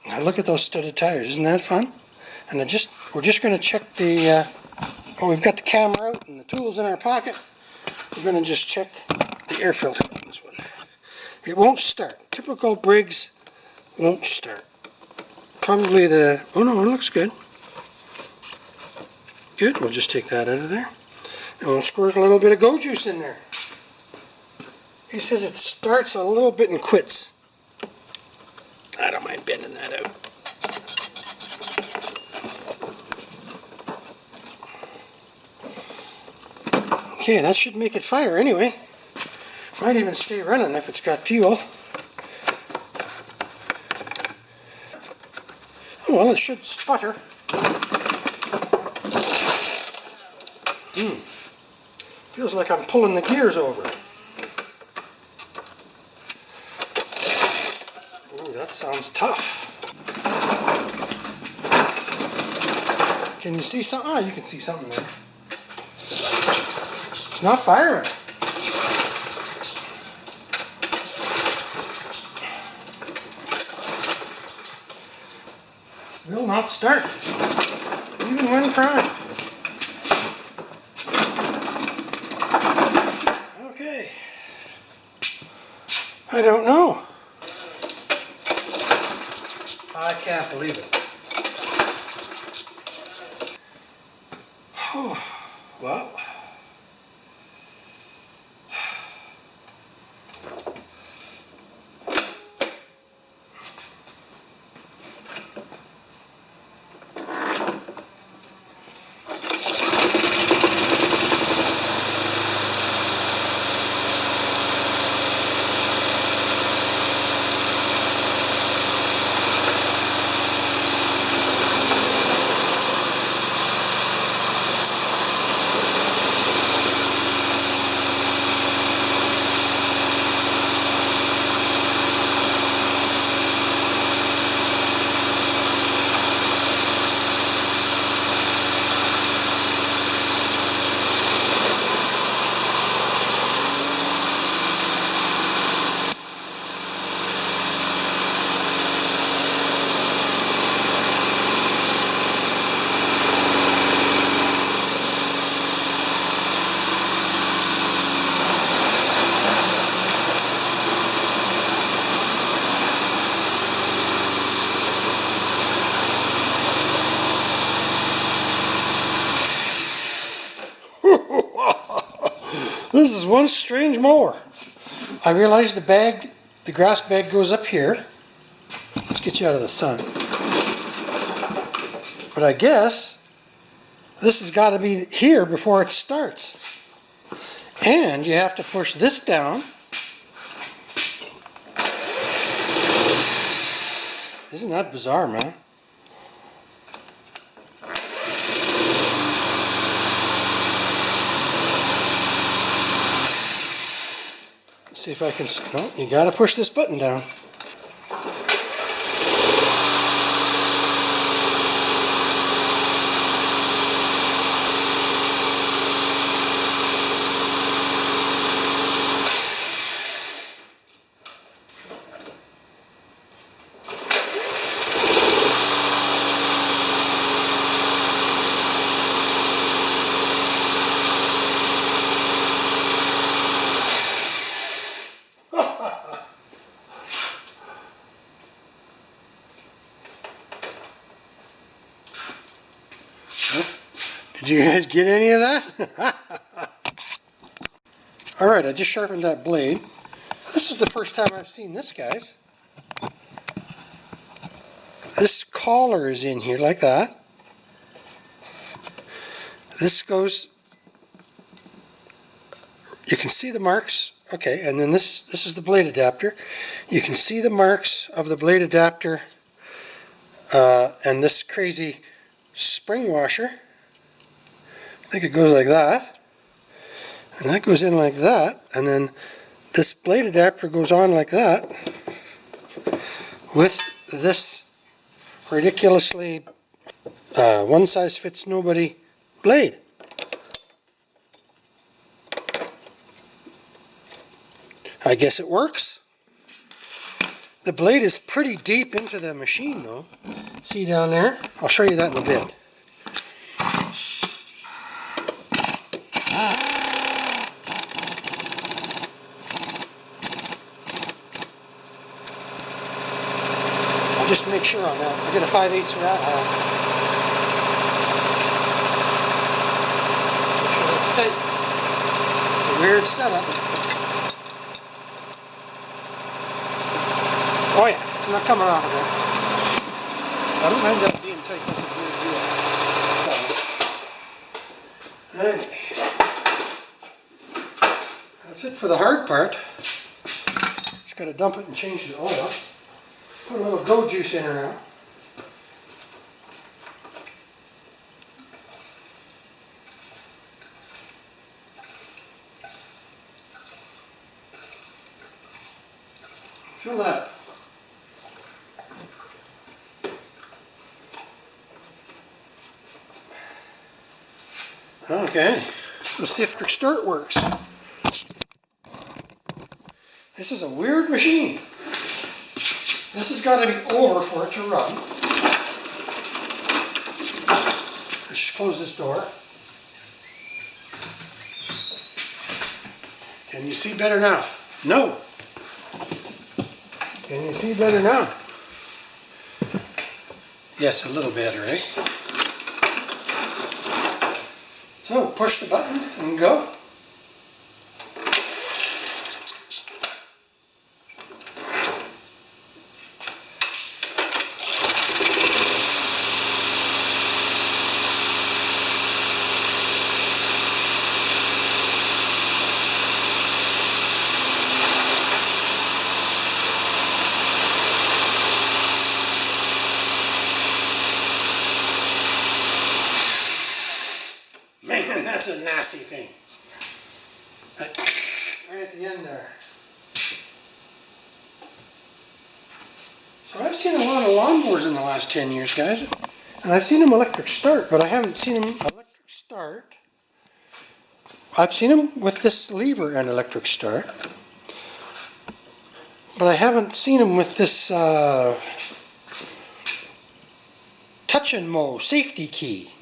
Now look at those studded tires. Isn't that fun? And we're just going to check the, we've got the camera out and the tools in our pocket. We're going to just check the air filter on this one. It won't start. Typical Briggs won't start. Probably oh no, it looks good. Good, we'll just take that out of there. And we'll squirt a little bit of go juice in there. He says it starts a little bit and quits. I don't mind bending that out. Okay, that should make it fire anyway. Might even stay running if it's got fuel. Oh, well, it should sputter. Feels like I'm pulling the gears over. Ooh, that sounds tough. Can you see something? Ah, you can see something there. It's not firing. Will not start, even when primed. Okay. I don't know. I can't believe it. Well. This is one strange mower. I realize the grass bag goes up here. Let's get you out of the sun. But I guess this has got to be here before it starts. And you have to push this down. Isn't that bizarre, man? See if I can, no, you gotta push this button down. Did you guys get any of that? Alright, I just sharpened that blade. This is the first time I've seen this, guys. This collar is in here like that. This goes, you can see the marks, okay, and then this is the blade adapter. You can see the marks of the blade adapter and this crazy spring washer. I think it goes like that, and that goes in like that, and then this blade adapter goes on like that with this ridiculously one size fits nobody blade. I guess it works. The blade is pretty deep into the machine though. See down there? I'll show you that in a bit. I'll just make sure on that. I get a 5/8 of that. Make sure it's tight. It's a weird setup. Oh yeah, it's not coming off of there. I don't mind that being tight. That's a weird deal. Okay. That's it for the hard part. Just got to dump it and change the oil. Put a little goat juice in her now. Fill that. Okay, let's see if the start works. This is a weird machine. This has got to be over for it to run. Let's just close this door. Can you see better now? No. Can you see better now? Yes, a little better, eh? So push the button and go. Man, that's a nasty thing. Right at the end there. So I've seen a lot of lawnmowers in the last 10 years, guys. And I've seen them electric start, but I haven't seen them electric start. I've seen them with this lever and electric start. But I haven't seen them with this touch and mow safety key.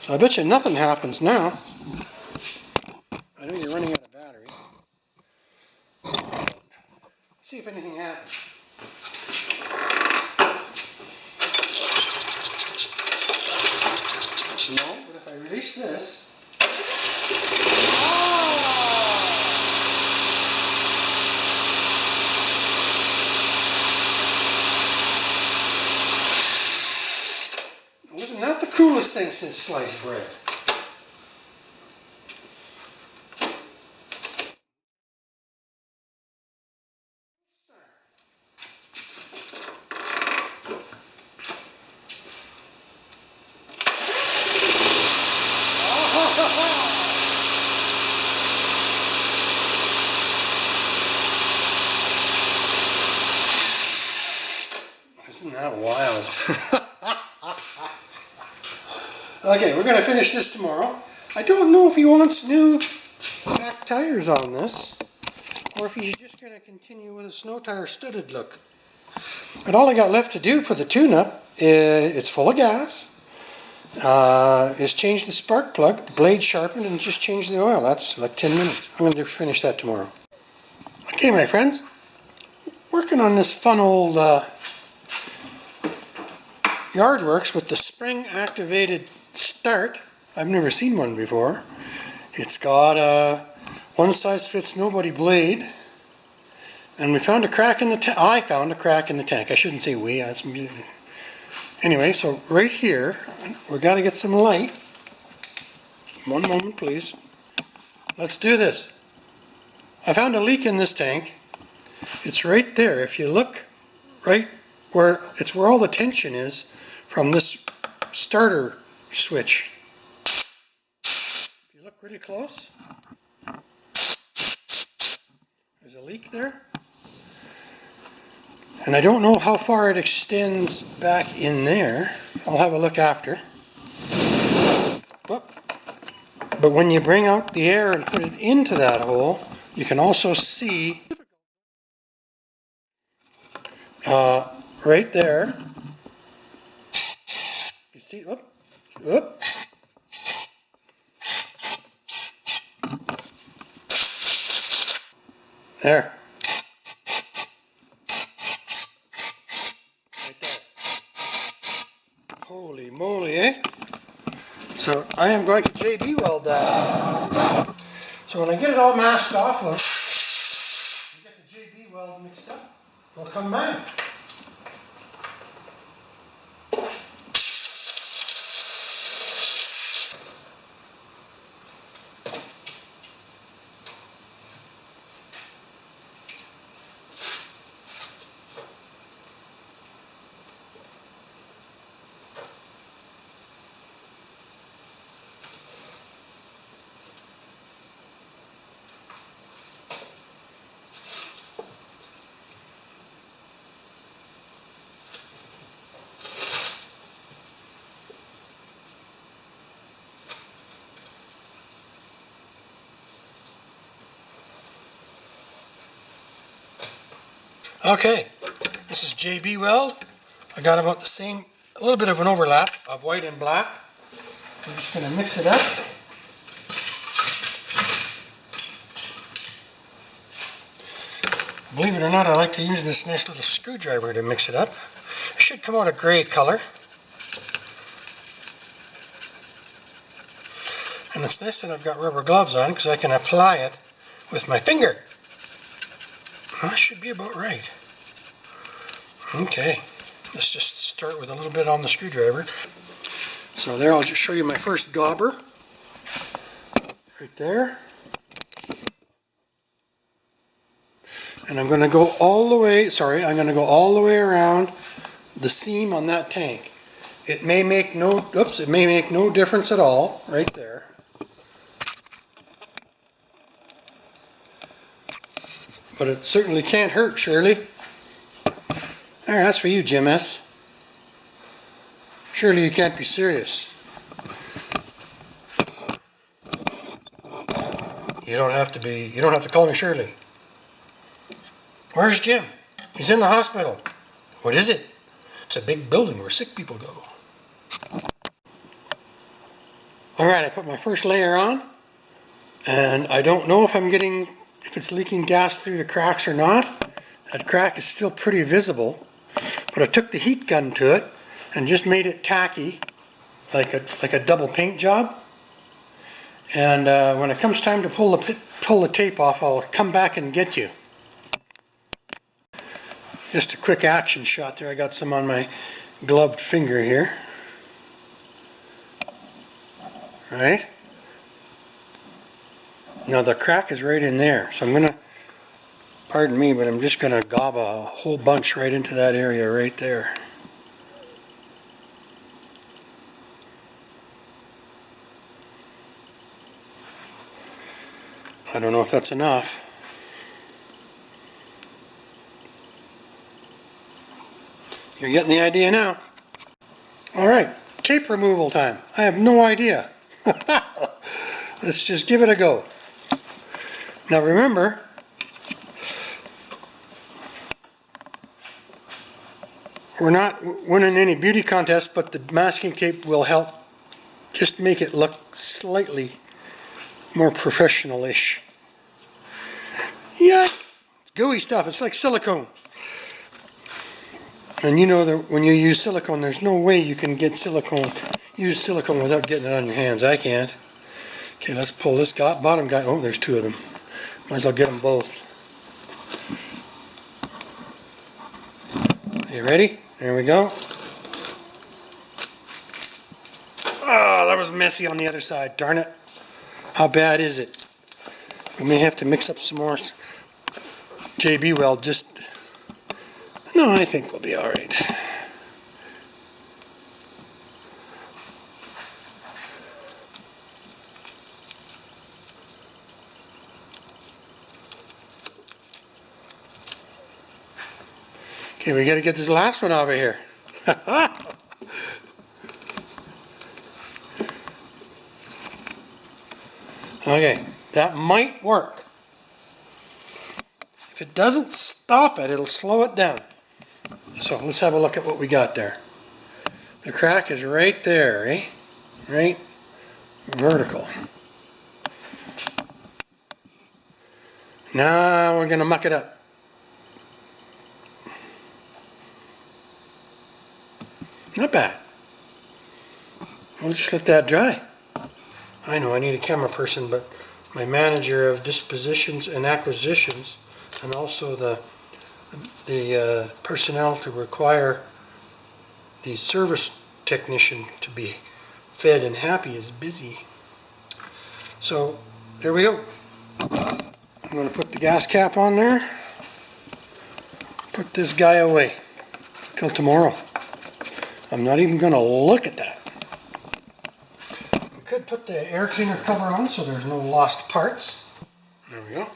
So I bet you nothing happens now. I know you're running out of battery. Let's see if anything happens. No, but if I release this... Wasn't that the coolest thing since sliced bread? Isn't that wild? Okay, we're going to finish this tomorrow. I don't know if he wants new back tires on this, or if he's just going to continue with a snow tire studded look. But all I got left to do for the tune-up, it's full of gas, is change the spark plug, the blade sharpened, and just change the oil. That's like 10 minutes. I'm going to finish that tomorrow. Okay, my friends, working on this fun old Yardworks with the spring-activated start. I've never seen one before. It's got a one-size-fits-nobody blade, and we found a crack in the tank. I found a crack in the tank. I shouldn't say we. Anyway, so right here, we've got to get some light. One moment, please. Let's do this. I found a leak in this tank. It's right there. If you look right where it's where all the tension is from this starter switch. If you look really close, there's a leak there. And I don't know how far it extends back in there. I'll have a look after. Whoop. But when you bring out the air and put it into that hole, you can also see right there. You see, whoop. There. Right there. Holy moly, eh? So I am going to JB weld that. So when I get it all masked off, and get the JB weld mixed up, we'll come back. Okay, this is JB Weld. I got about the same, a little bit of an overlap of white and black. I'm just going to mix it up. Believe it or not, I like to use this nice little screwdriver to mix it up. It should come out a gray color. And it's nice that I've got rubber gloves on because I can apply it with my finger. Well, that should be about right. Okay, let's just start with a little bit on the screwdriver. So there, I'll just show you my first gobber. Right there. And I'm going to go all the way, I'm going to go all the way around the seam on that tank. It may make no difference at all, right there. But it certainly can't hurt, Shirley. There, that's for you, Jim S. Surely you can't be serious. You don't have to call me Shirley. Where's Jim? He's in the hospital. What is it? It's a big building where sick people go. Alright, I put my first layer on, and I don't know if it's leaking gas through the cracks or not. That crack is still pretty visible, but I took the heat gun to it and just made it tacky, like a double paint job. And when it comes time to pull the tape off, I'll come back and get you. Just a quick action shot there. I got some on my gloved finger here. Right? Now the crack is right in there, so I'm going to, pardon me, but I'm just going to gob a whole bunch right into that area right there. I don't know if that's enough. You're getting the idea now. Alright, tape removal time. I have no idea. Let's just give it a go. Now remember, we're not winning any beauty contest, but the masking tape will help just make it look slightly more professional-ish. Yeah, it's gooey stuff. It's like silicone. And you know that when you use silicone, there's no way you can use silicone without getting it on your hands. I can't. Okay, let's pull this bottom guy. Oh, there's two of them. Might as well get them both. You ready? There we go. Oh, that was messy on the other side. Darn it. How bad is it? We may have to mix up some more JB Weld. No, I think we'll be alright. Okay, we got to get this last one over here. Okay, that might work. If it doesn't stop it, it'll slow it down. So let's have a look at what we got there. The crack is right there, eh? Right vertical. Now we're going to muck it up. Not bad. We'll just let that dry. I know I need a camera person, but my manager of dispositions and acquisitions, and also the personnel to require the service technician to be fed and happy is busy. So there we go. I'm going to put the gas cap on there. Put this guy away till tomorrow. I'm not even going to look at that. We could put the air cleaner cover on so there's no lost parts. There we go.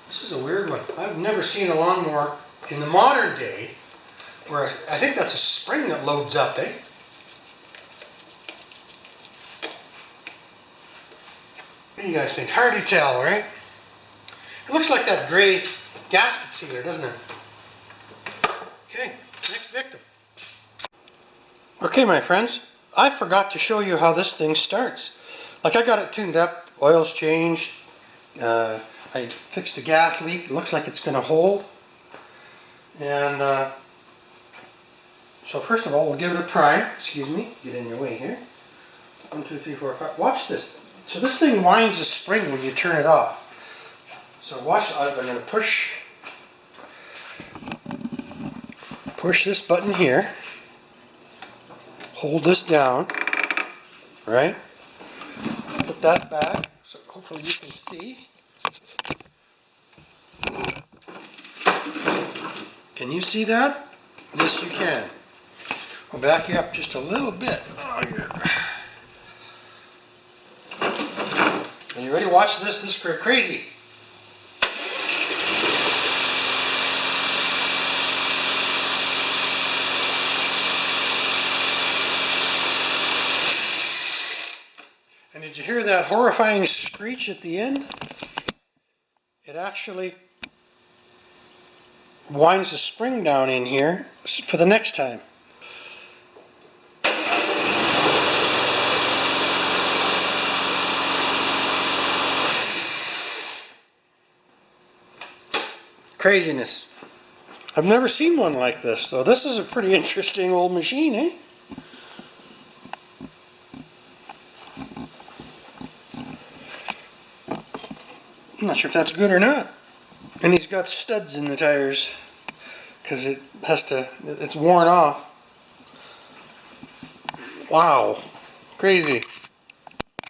This is a weird one. I've never seen a lawnmower in the modern day where I think that's a spring that loads up, eh? What do you guys think? Hard to tell, right? It looks like that gray gasket sealer, doesn't it? Okay, next victim. Okay, my friends, I forgot to show you how this thing starts. Like, I got it tuned up, oil's changed, I fixed the gas leak, it looks like it's going to hold. And so first of all, we'll give it a prime. Excuse me, get in your way here. 1, 2, 3, 4, 5. Watch this. So this thing winds a spring when you turn it off. So watch, I'm going to push this button here. Hold this down, right? Put that back, so hopefully you can see. Can you see that? Yes, you can. I'll back you up just a little bit. Oh, are you ready to watch this? This is crazy. And did you hear that horrifying screech at the end? It actually winds the spring down in here for the next time. Craziness. I've never seen one like this, so this is a pretty interesting old machine, eh? I'm not sure if that's good or not. And he's got studs in the tires because it's worn off. Wow, crazy.